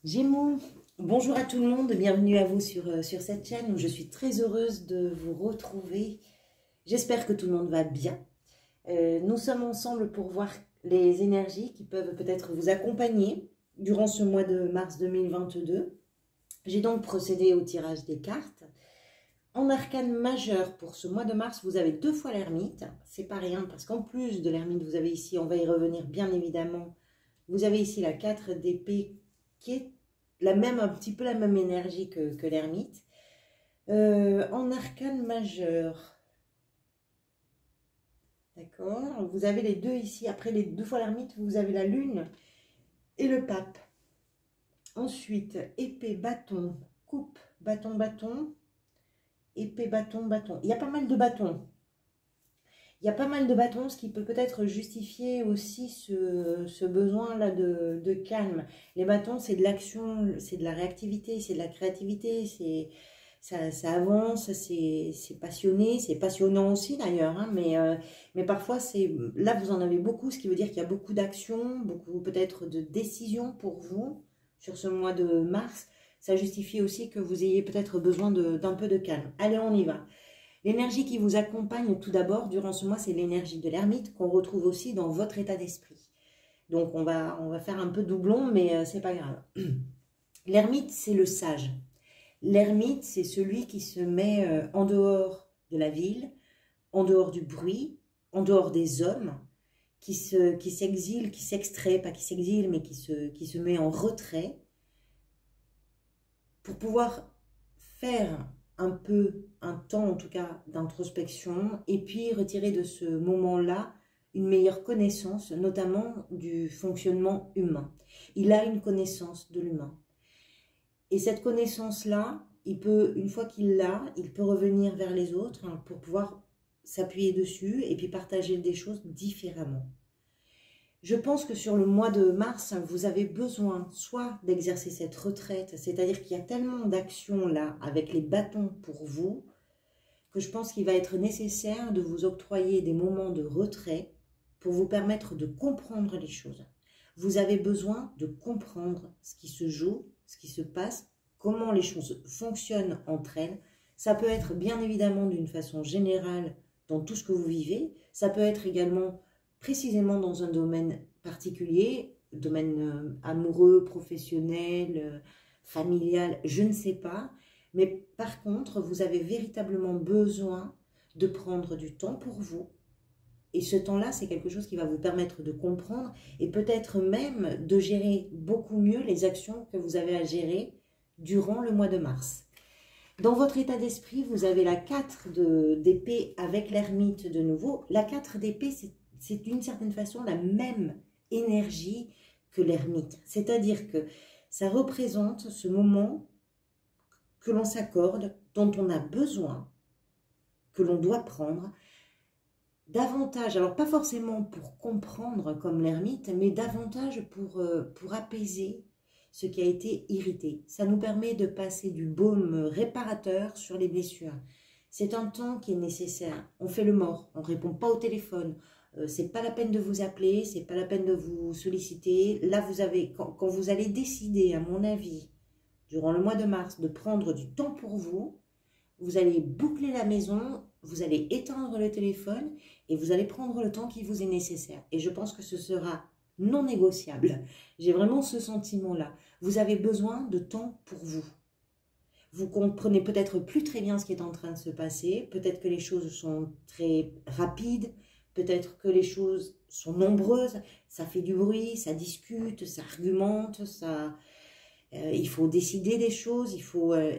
Gémeaux, bonjour à tout le monde, bienvenue à vous sur cette chaîne où je suis très heureuse de vous retrouver. J'espère que tout le monde va bien. Nous sommes ensemble pour voir les énergies qui peuvent peut-être vous accompagner durant ce mois de mars 2022. J'ai donc procédé au tirage des cartes. En arcane majeur pour ce mois de mars, vous avez 2 fois l'ermite. C'est pas rien parce qu'en plus de l'ermite, vous avez ici, on va y revenir bien évidemment, vous avez ici la 4 d'épée qui est un petit peu la même énergie que l'ermite. En arcane majeur, d'accord, vous avez les deux ici. Après les 2 fois l'ermite, vous avez la lune et le pape. Ensuite, épée, bâton, coupe, bâton, bâton, épée, bâton, bâton. Il y a pas mal de bâtons. Il y a pas mal de bâtons, ce qui peut peut-être justifier aussi ce besoin-là de calme. Les bâtons, c'est de l'action, c'est de la réactivité, c'est de la créativité, ça avance, c'est passionné, c'est passionnant aussi d'ailleurs, hein, mais parfois, là vous en avez beaucoup, ce qui veut dire qu'il y a beaucoup d'action, beaucoup peut-être de décisions pour vous sur ce mois de mars. Ça justifie aussi que vous ayez peut-être besoin d'un peu de calme. Allez, on y va. L'énergie qui vous accompagne tout d'abord durant ce mois, c'est l'énergie de l'ermite qu'on retrouve aussi dans votre état d'esprit. Donc on va faire un peu doublon, mais c'est pas grave. L'ermite, c'est le sage. L'ermite, c'est celui qui se met en dehors de la ville, en dehors du bruit, en dehors des hommes, qui s'exile, qui s'extrait, pas qui s'exile, mais qui se met en retrait pour pouvoir faire un temps en tout cas d'introspection et puis retirer de ce moment-là une meilleure connaissance, notamment du fonctionnement humain. Il a une connaissance de l'humain. Et cette connaissance-là, une fois qu'il l'a, il peut revenir vers les autres pour pouvoir s'appuyer dessus et puis partager des choses différemment. Je pense que sur le mois de mars, vous avez besoin soit d'exercer cette retraite, c'est-à-dire qu'il y a tellement d'actions là avec les bâtons pour vous, que je pense qu'il va être nécessaire de vous octroyer des moments de retrait pour vous permettre de comprendre les choses. Vous avez besoin de comprendre ce qui se joue, ce qui se passe, comment les choses fonctionnent entre elles. Ça peut être bien évidemment d'une façon générale dans tout ce que vous vivez, ça peut être également précisément dans un domaine particulier, domaine amoureux, professionnel, familial, je ne sais pas. Mais par contre, vous avez véritablement besoin de prendre du temps pour vous. Et ce temps-là, c'est quelque chose qui va vous permettre de comprendre et peut-être même de gérer beaucoup mieux les actions que vous avez à gérer durant le mois de mars. Dans votre état d'esprit, vous avez la 4 d'épée avec l'ermite de nouveau. La 4 d'épée, c'est d'une certaine façon la même énergie que l'ermite. C'est-à-dire que ça représente ce moment que l'on s'accorde, dont on a besoin, que l'on doit prendre davantage, alors pas forcément pour comprendre comme l'ermite, mais davantage pour apaiser ce qui a été irrité. Ça nous permet de passer du baume réparateur sur les blessures. C'est un temps qui est nécessaire. On fait le mort, on ne répond pas au téléphone. C'est pas la peine de vous appeler, c'est pas la peine de vous solliciter. Là, quand vous allez décider, à mon avis, durant le mois de mars, de prendre du temps pour vous, vous allez boucler la maison, vous allez éteindre le téléphone et vous allez prendre le temps qui vous est nécessaire. Et je pense que ce sera non négociable. J'ai vraiment ce sentiment-là. Vous avez besoin de temps pour vous. Vous comprenez peut-être plus très bien ce qui est en train de se passer. Peut-être que les choses sont très rapides. Peut-être que les choses sont nombreuses. Ça fait du bruit, ça discute, ça argumente, il faut décider des choses.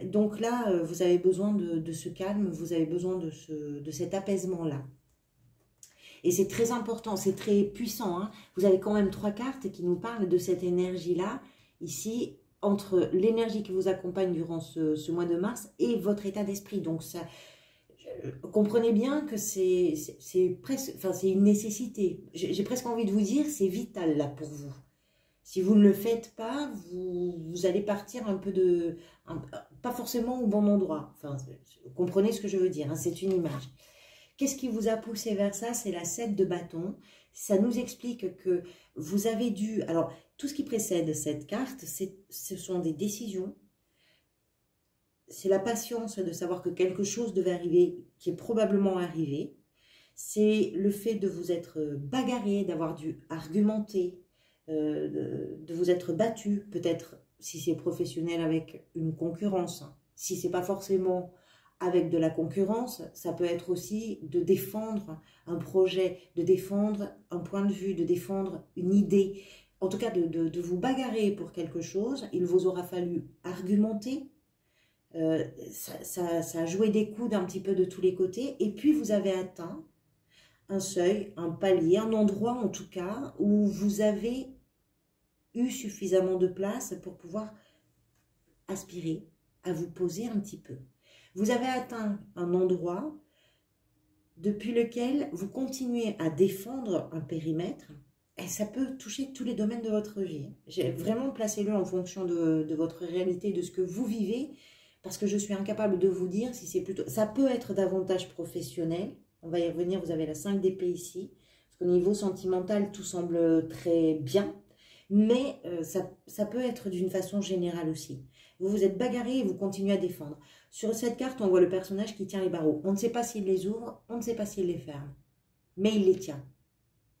Donc là, vous avez besoin de ce calme. Vous avez besoin de cet apaisement-là. Et c'est très important, c'est très puissant, hein. Vous avez quand même 3 cartes qui nous parlent de cette énergie-là, ici, entre l'énergie qui vous accompagne durant ce mois de mars et votre état d'esprit. Donc, comprenez bien que c'est une nécessité. J'ai presque envie de vous dire, c'est vital là pour vous. Si vous ne le faites pas, vous allez partir un peu de... pas forcément au bon endroit. Enfin, vous comprenez ce que je veux dire, hein, c'est une image. Qu'est-ce qui vous a poussé vers ça? C'est la 7 de bâton. Ça nous explique que vous avez dû... Alors, tout ce qui précède cette carte, ce sont des décisions. C'est la patience de savoir que quelque chose devait arriver, qui est probablement arrivé. C'est le fait de vous être bagarré, d'avoir dû argumenter, de vous être battu, peut-être si c'est professionnel avec une concurrence. Si c'est pas forcément avec de la concurrence, ça peut être aussi de défendre un projet, de défendre un point de vue, de défendre une idée. En tout cas, de vous bagarrer pour quelque chose. Il vous aura fallu argumenter. Ça a joué des coups d'un petit peu de tous les côtés. Et puis, vous avez atteint un seuil, un palier, un endroit en tout cas, où vous avez eu suffisamment de place pour pouvoir aspirer à vous poser un petit peu. Vous avez atteint un endroit depuis lequel vous continuez à défendre un périmètre, et ça peut toucher tous les domaines de votre vie. J'ai vraiment placé-le en fonction de votre réalité, de ce que vous vivez, parce que je suis incapable de vous dire si c'est plutôt... Ça peut être davantage professionnel, on va y revenir, vous avez la 5 d'épée ici, parce qu'au niveau sentimental, tout semble très bien, mais ça peut être d'une façon générale aussi. Vous vous êtes bagarré et vous continuez à défendre. Sur cette carte, on voit le personnage qui tient les barreaux. On ne sait pas s'il les ouvre, on ne sait pas s'il les ferme, mais il les tient.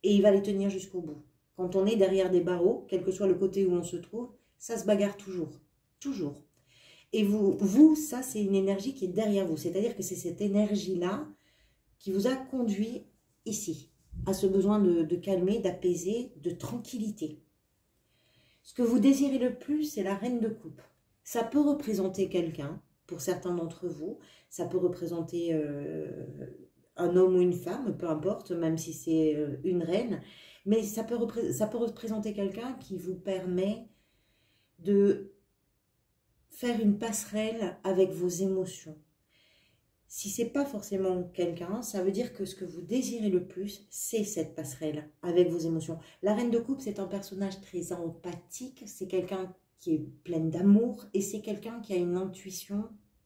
Et il va les tenir jusqu'au bout. Quand on est derrière des barreaux, quel que soit le côté où on se trouve, ça se bagarre toujours. Toujours. Et vous ça, c'est une énergie qui est derrière vous. C'est-à-dire que c'est cette énergie-là qui vous a conduit ici, à ce besoin de calmer, d'apaiser, de tranquillité. Ce que vous désirez le plus, c'est la reine de coupe. Ça peut représenter quelqu'un, pour certains d'entre vous, ça peut représenter un homme ou une femme, peu importe, même si c'est une reine, mais ça peut représenter quelqu'un qui vous permet de faire une passerelle avec vos émotions. Si ce n'est pas forcément quelqu'un, ça veut dire que ce que vous désirez le plus, c'est cette passerelle avec vos émotions. La reine de coupe, c'est un personnage très empathique, c'est quelqu'un qui est plein d'amour et c'est quelqu'un qui a une intuition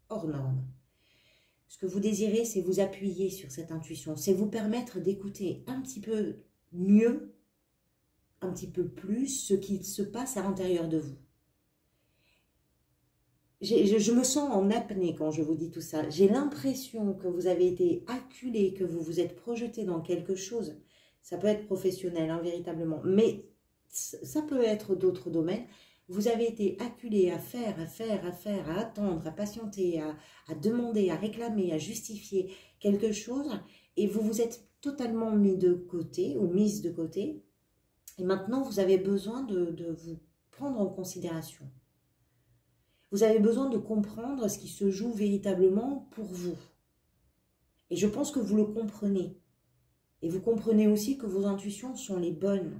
hors norme. Ce que vous désirez, c'est vous appuyer sur cette intuition, c'est vous permettre d'écouter un petit peu mieux, un petit peu plus ce qui se passe à l'intérieur de vous. Je me sens en apnée quand je vous dis tout ça. J'ai l'impression que vous avez été acculé, que vous vous êtes projeté dans quelque chose. Ça peut être professionnel, hein, véritablement. Mais ça peut être d'autres domaines. Vous avez été acculé à faire, à attendre, à patienter, à demander, à réclamer, à justifier quelque chose. Et vous vous êtes totalement mis de côté ou mise de côté. Et maintenant, vous avez besoin de vous prendre en considération. Vous avez besoin de comprendre ce qui se joue véritablement pour vous. Et je pense que vous le comprenez. Et vous comprenez aussi que vos intuitions sont les bonnes.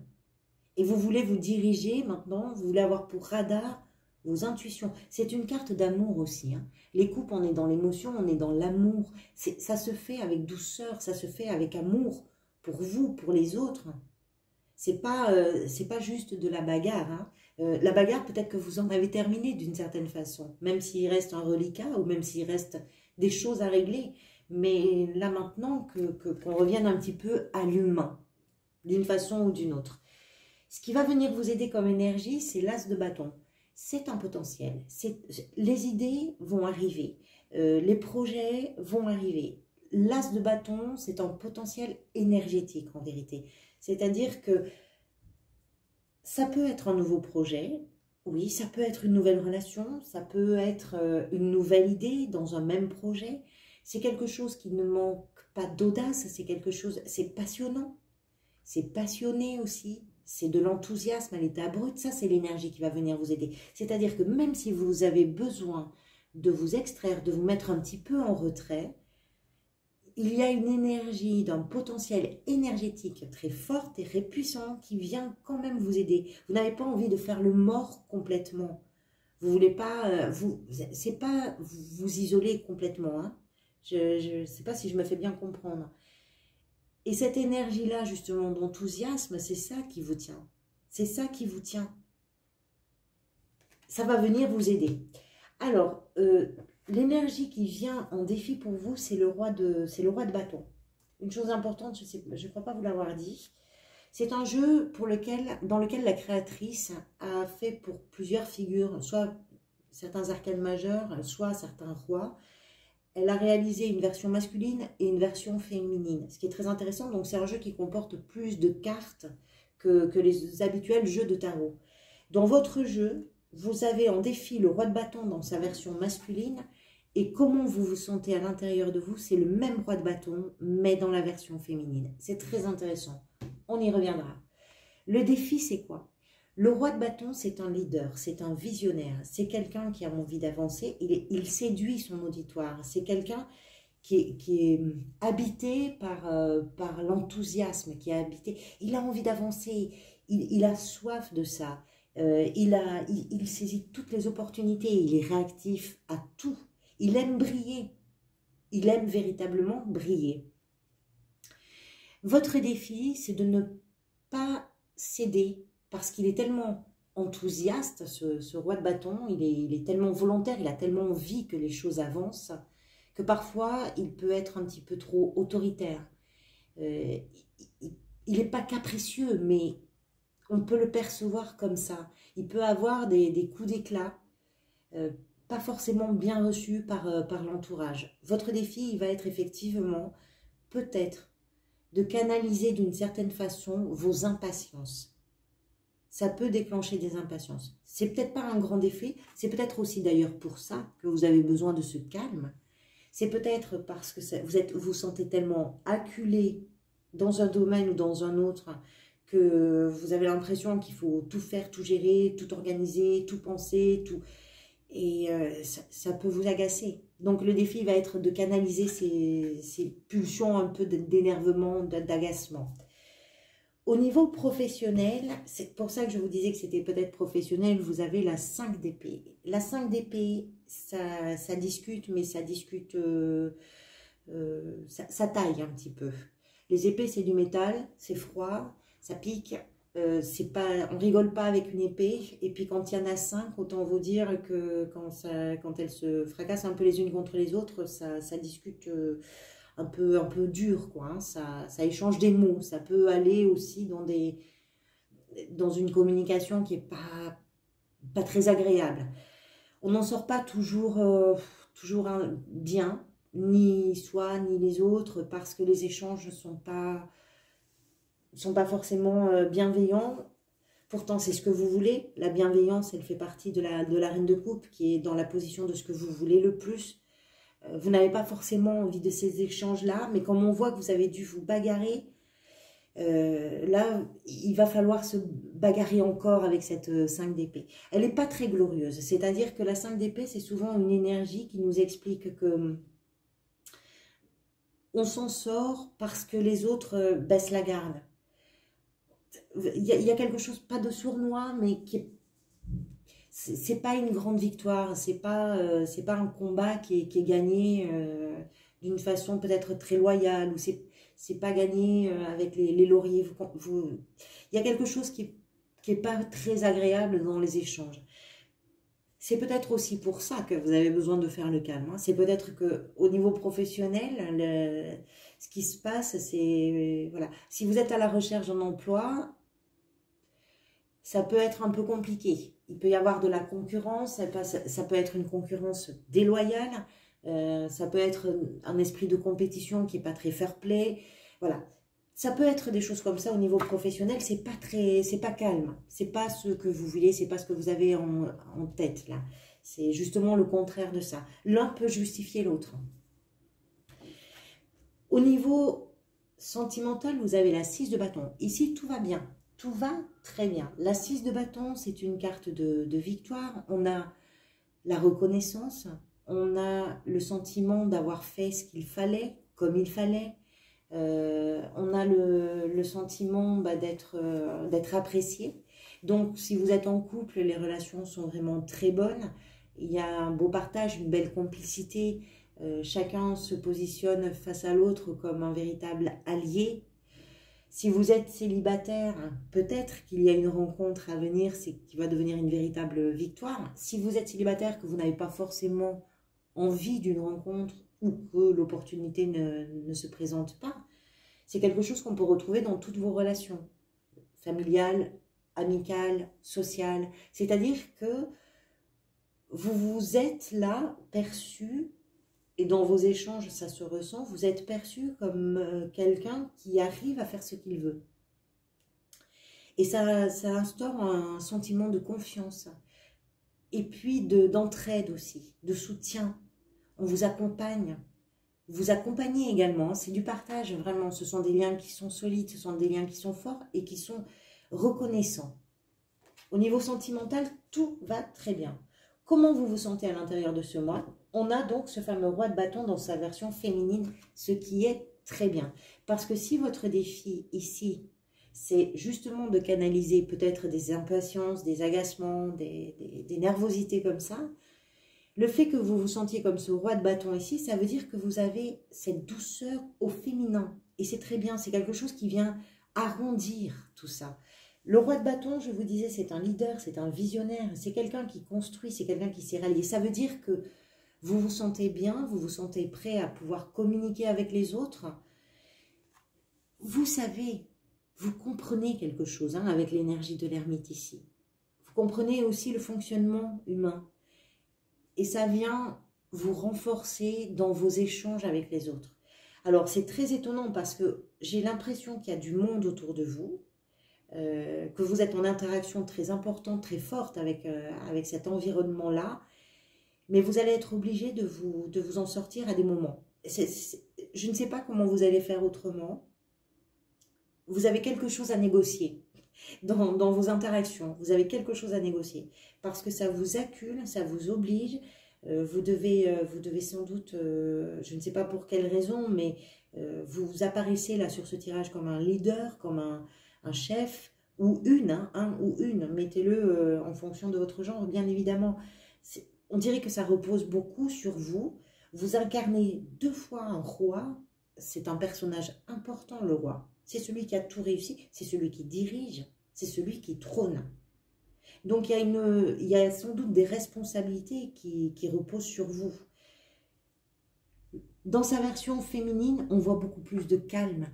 Et vous voulez vous diriger maintenant, vous voulez avoir pour radar vos intuitions. C'est une carte d'amour aussi. Hein. Les coupes, on est dans l'émotion, on est dans l'amour. Ça se fait avec douceur, ça se fait avec amour pour vous, pour les autres. C'est pas juste de la bagarre. Hein. La bagarre, peut-être que vous en avez terminé d'une certaine façon, même s'il reste un reliquat ou même s'il reste des choses à régler. Mais là maintenant, qu'on revienne un petit peu à l'humain, d'une façon ou d'une autre. Ce qui va venir vous aider comme énergie, c'est l'as de bâton. C'est un potentiel. Les idées vont arriver, les projets vont arriver. L'as de bâton, c'est un potentiel énergétique en vérité. C'est-à-dire que ça peut être un nouveau projet, oui, ça peut être une nouvelle relation, ça peut être une nouvelle idée dans un même projet. C'est quelque chose qui ne manque pas d'audace, c'est quelque chose, c'est passionnant, c'est passionné aussi, c'est de l'enthousiasme à l'état brut, ça c'est l'énergie qui va venir vous aider. C'est-à-dire que même si vous avez besoin de vous extraire, de vous mettre un petit peu en retrait, il y a une énergie d'un potentiel énergétique très forte et très puissant qui vient quand même vous aider. Vous n'avez pas envie de faire le mort complètement. Vous voulez pas, c'est pas vous isoler complètement. Hein. Je ne sais pas si je me fais bien comprendre. Et cette énergie-là, justement, d'enthousiasme, c'est ça qui vous tient. C'est ça qui vous tient. ça va venir vous aider. Alors, l'énergie qui vient en défi pour vous, c'est le roi de bâton. Une chose importante, je ne crois pas vous l'avoir dit, c'est un jeu dans lequel la créatrice a fait pour plusieurs figures, soit certains arcanes majeurs, soit certains rois. Elle a réalisé une version masculine et une version féminine, ce qui est très intéressant. Donc c'est un jeu qui comporte plus de cartes que les habituels jeux de tarot. Dans votre jeu, vous avez en défi le roi de bâton dans sa version masculine, et comment vous vous sentez à l'intérieur de vous, c'est le même roi de bâton, mais dans la version féminine. C'est très intéressant. On y reviendra. Le défi, c'est quoi? Le roi de bâton, c'est un leader, c'est un visionnaire, c'est quelqu'un qui a envie d'avancer, il séduit son auditoire, c'est quelqu'un qui est habité par l'enthousiasme, il a envie d'avancer, il a soif de ça, il saisit toutes les opportunités, il est réactif à tout, il aime briller, il aime véritablement briller. Votre défi, c'est de ne pas céder, parce qu'il est tellement enthousiaste, ce roi de bâton, il est tellement volontaire, il a tellement envie que les choses avancent, que parfois il peut être un petit peu trop autoritaire. Il n'est pas capricieux, mais on peut le percevoir comme ça. Il peut avoir des coups d'éclat, pas forcément bien reçus par l'entourage. Votre défi, il va être effectivement, peut-être, de canaliser d'une certaine façon vos impatiences. Ça peut déclencher des impatiences. C'est peut-être pas un grand défi, c'est peut-être aussi d'ailleurs pour ça que vous avez besoin de ce calme. C'est peut-être parce que vous vous sentez tellement acculé dans un domaine ou dans un autre que vous avez l'impression qu'il faut tout faire, tout gérer, tout organiser, tout penser, tout. Et ça peut vous agacer. Donc le défi va être de canaliser ces pulsions un peu d'énervement, d'agacement. Au niveau professionnel, c'est pour ça que je vous disais que c'était peut-être professionnel, vous avez la 5 d'épée. La 5 d'épée, ça discute, mais ça discute, ça taille un petit peu. Les épées, c'est du métal, c'est froid, ça pique, on rigole pas avec une épée. Et puis quand il y en a 5, autant vous dire que quand elles se fracassent un peu les unes contre les autres, ça discute un peu dur, quoi, hein. Ça échange des mots, ça peut aller aussi dans une communication qui n'est pas très agréable. On n'en sort pas toujours bien, ni soi, ni les autres, parce que les échanges ne sont pas forcément bienveillants. Pourtant, c'est ce que vous voulez. La bienveillance, elle fait partie de la reine de coupe, qui est dans la position de ce que vous voulez le plus. Vous n'avez pas forcément envie de ces échanges-là, mais comme on voit que vous avez dû vous bagarrer, là, il va falloir se bagarrer encore avec cette 5 d'épée. Elle n'est pas très glorieuse, c'est-à-dire que la 5 d'épée, c'est souvent une énergie qui nous explique que on s'en sort parce que les autres baissent la garde. Il y a quelque chose, pas de sournois, mais qui est... C'est pas une grande victoire, c'est pas un combat qui est gagné d'une façon peut-être très loyale, ou c'est pas gagné avec les lauriers. Il y a quelque chose qui est pas très agréable dans les échanges. C'est peut-être aussi pour ça que vous avez besoin de faire le calme, hein. C'est peut-être qu'au niveau professionnel, ce qui se passe, c'est... voilà. Si vous êtes à la recherche d'un emploi, ça peut être un peu compliqué. Il peut y avoir de la concurrence, ça peut être une concurrence déloyale, ça peut être un esprit de compétition qui n'est pas très fair-play. Voilà. Ça peut être des choses comme ça au niveau professionnel, c'est pas calme. C'est pas ce que vous voulez, c'est pas ce que vous avez en tête là. C'est justement le contraire de ça. L'un peut justifier l'autre. Au niveau sentimental, vous avez la 6 de bâton. Ici, tout va bien. Tout va très bien. La 6 de bâton, c'est une carte de victoire. On a la reconnaissance, on a le sentiment d'avoir fait ce qu'il fallait, comme il fallait. On a le sentiment d'être apprécié. Donc, si vous êtes en couple, les relations sont vraiment très bonnes. Il y a un beau partage, une belle complicité. Chacun se positionne face à l'autre comme un véritable allié. Si vous êtes célibataire, peut-être qu'il y a une rencontre à venir, c'est qui va devenir une véritable victoire. Si vous êtes célibataire, que vous n'avez pas forcément envie d'une rencontre ou que l'opportunité ne se présente pas, c'est quelque chose qu'on peut retrouver dans toutes vos relations, familiales, amicales, sociales. C'est-à-dire que vous êtes là perçu, et dans vos échanges, ça se ressent, vous êtes perçu comme quelqu'un qui arrive à faire ce qu'il veut. Et ça instaure un sentiment de confiance. Et puis d'entraide aussi, de soutien. On vous accompagne. Vous accompagnez également, c'est du partage vraiment. Ce sont des liens qui sont solides, ce sont des liens qui sont forts et qui sont reconnaissants. Au niveau sentimental, tout va très bien. Comment vous vous sentez à l'intérieur de ce mois? On a donc ce fameux roi de bâton dans sa version féminine, ce qui est très bien. Parce que si votre défi ici, c'est justement de canaliser peut-être des impatiences, des agacements, des nervosités comme ça, le fait que vous vous sentiez comme ce roi de bâton ici, ça veut dire que vous avez cette douceur au féminin. Et c'est très bien, c'est quelque chose qui vient arrondir tout ça. Le roi de bâton, je vous disais, c'est un leader, c'est un visionnaire, c'est quelqu'un qui construit, c'est quelqu'un qui s'est rallié. Ça veut dire que vous vous sentez bien, vous vous sentez prêt à pouvoir communiquer avec les autres. Vous savez, vous comprenez quelque chose avec l'énergie de l'ermite ici. Vous comprenez aussi le fonctionnement humain. Et ça vient vous renforcer dans vos échanges avec les autres. Alors, c'est très étonnant parce que j'ai l'impression qu'il y a du monde autour de vous, que vous êtes en interaction très importante, très forte avec cet environnement-là, mais vous allez être obligé de vous en sortir à des moments. Je ne sais pas comment vous allez faire autrement. Vous avez quelque chose à négocier dans vos interactions. Vous avez quelque chose à négocier parce que ça vous accule, ça vous oblige. Vous devez sans doute, je ne sais pas pour quelle raison, mais vous apparaissez là sur ce tirage comme un leader, comme un chef, ou un ou une, mettez-le en fonction de votre genre, bien évidemment. On dirait que ça repose beaucoup sur vous. Vous incarnez 2 fois un roi, c'est un personnage important, le roi. C'est celui qui a tout réussi, c'est celui qui dirige, c'est celui qui trône. Donc il y a sans doute des responsabilités qui reposent sur vous. Dans sa version féminine, on voit beaucoup plus de calme.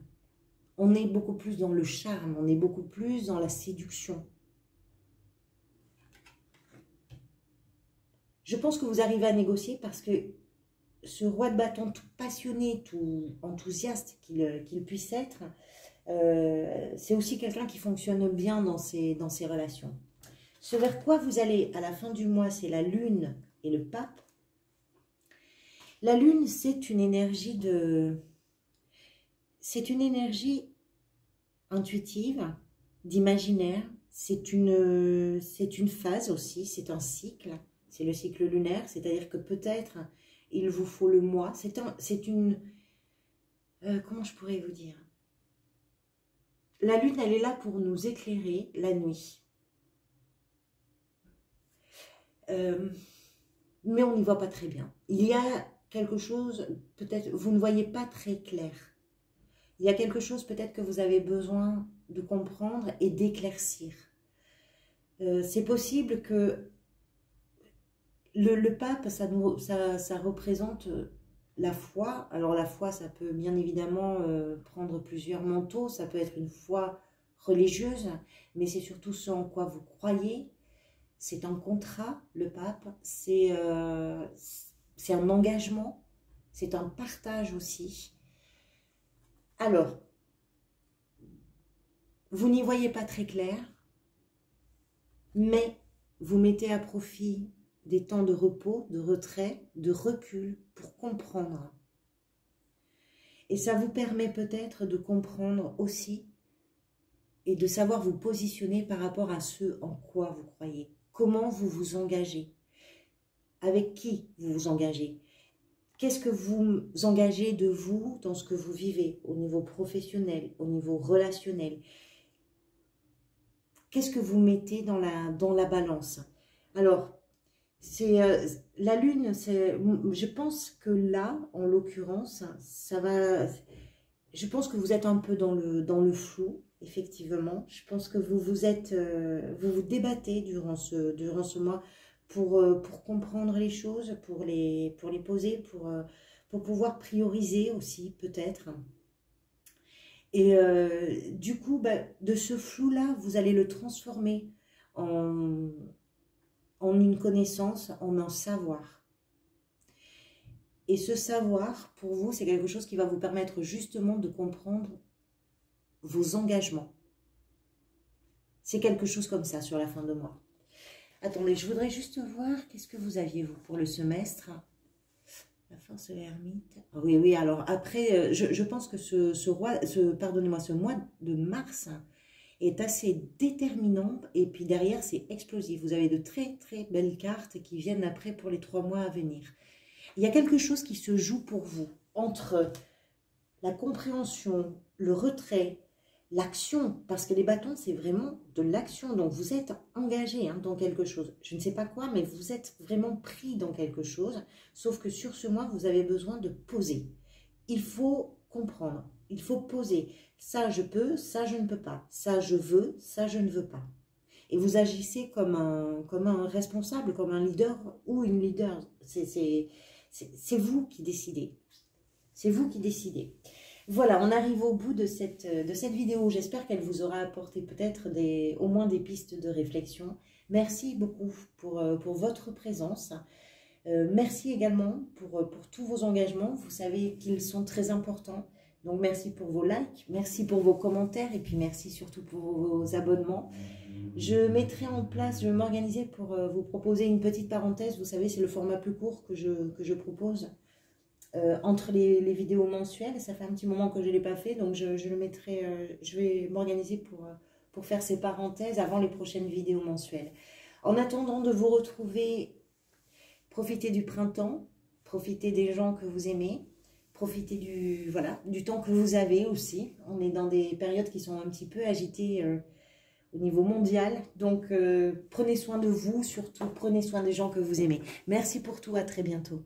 On est beaucoup plus dans le charme, on est beaucoup plus dans la séduction. Je pense que vous arrivez à négocier parce que ce roi de bâton tout passionné, tout enthousiaste qu'il puisse être, c'est aussi quelqu'un qui fonctionne bien dans ses relations. Ce vers quoi vous allez à la fin du mois, c'est la lune et le pape. La lune, c'est une énergie intuitive, d'imaginaire. C'est une phase aussi, c'est un cycle. C'est le cycle lunaire, c'est-à-dire que peut-être il vous faut le mois. Comment je pourrais vous dire? La lune, elle est là pour nous éclairer la nuit. Mais on n'y voit pas très bien. Il y a quelque chose, peut-être, vous ne voyez pas très clair. Il y a quelque chose peut-être que vous avez besoin de comprendre et d'éclaircir. C'est possible que le pape, ça représente la foi. Alors la foi, ça peut bien évidemment prendre plusieurs manteaux. Ça peut être une foi religieuse, mais c'est surtout ce en quoi vous croyez. C'est un contrat, le pape. C'est un engagement. C'est un partage aussi. Alors, vous n'y voyez pas très clair, mais vous mettez à profit des temps de repos, de retrait, de recul pour comprendre. Et ça vous permet peut-être de comprendre aussi et de savoir vous positionner par rapport à ce en quoi vous croyez. Comment vous vous engagez? Avec qui vous vous engagez? Qu'est-ce que vous engagez de vous dans ce que vous vivez au niveau professionnel, au niveau relationnel? Qu'est-ce que vous mettez dans la balance? Alors, la lune, je pense que là, en l'occurrence, ça va... je pense que vous êtes un peu dans le flou, effectivement. Je pense que vous vous débattez durant ce mois pour comprendre les choses, pour les poser, pour pouvoir prioriser aussi, peut-être. Et du coup, bah, de ce flou-là, vous allez le transformer en, en une connaissance, en un savoir. Et ce savoir, pour vous, c'est quelque chose qui va vous permettre justement de comprendre vos engagements. C'est quelque chose comme ça sur la fin de mois. Attendez, je voudrais juste voir, qu'est-ce que vous aviez, vous, pour le semestre? La force de l'ermite. Oui, oui, alors après, je pense que pardonnez-moi, ce mois de mars est assez déterminant. Et puis derrière, c'est explosif. Vous avez de très, très belles cartes qui viennent après pour les 3 mois à venir. Il y a quelque chose qui se joue pour vous entre la compréhension, le retrait, l'action, parce que les bâtons, c'est vraiment de l'action. Donc, vous êtes engagé dans quelque chose. Je ne sais pas quoi, mais vous êtes vraiment pris dans quelque chose. Sauf que sur ce mois, vous avez besoin de poser. Il faut comprendre, il faut poser. Ça, je peux, ça, je ne peux pas. Ça, je veux, ça, je ne veux pas. Et vous agissez comme un responsable, comme un leader ou une leader. C'est vous qui décidez. C'est vous qui décidez. Voilà, on arrive au bout de cette vidéo. J'espère qu'elle vous aura apporté peut-être au moins des pistes de réflexion. Merci beaucoup pour votre présence. Merci également pour tous vos engagements. Vous savez qu'ils sont très importants. Donc, merci pour vos likes, merci pour vos commentaires et puis merci surtout pour vos abonnements. Je mettrai en place, je vais m'organiser pour vous proposer une petite parenthèse. Vous savez, c'est le format plus court que je propose entre les vidéos mensuelles. Ça fait un petit moment que je ne l'ai pas fait, donc je le mettrai, je vais m'organiser pour faire ces parenthèses avant les prochaines vidéos mensuelles. En attendant de vous retrouver, profitez du printemps, profitez des gens que vous aimez, profitez du temps que vous avez aussi. On est dans des périodes qui sont un petit peu agitées au niveau mondial. Donc, prenez soin de vous, surtout prenez soin des gens que vous aimez. Merci pour tout, à très bientôt.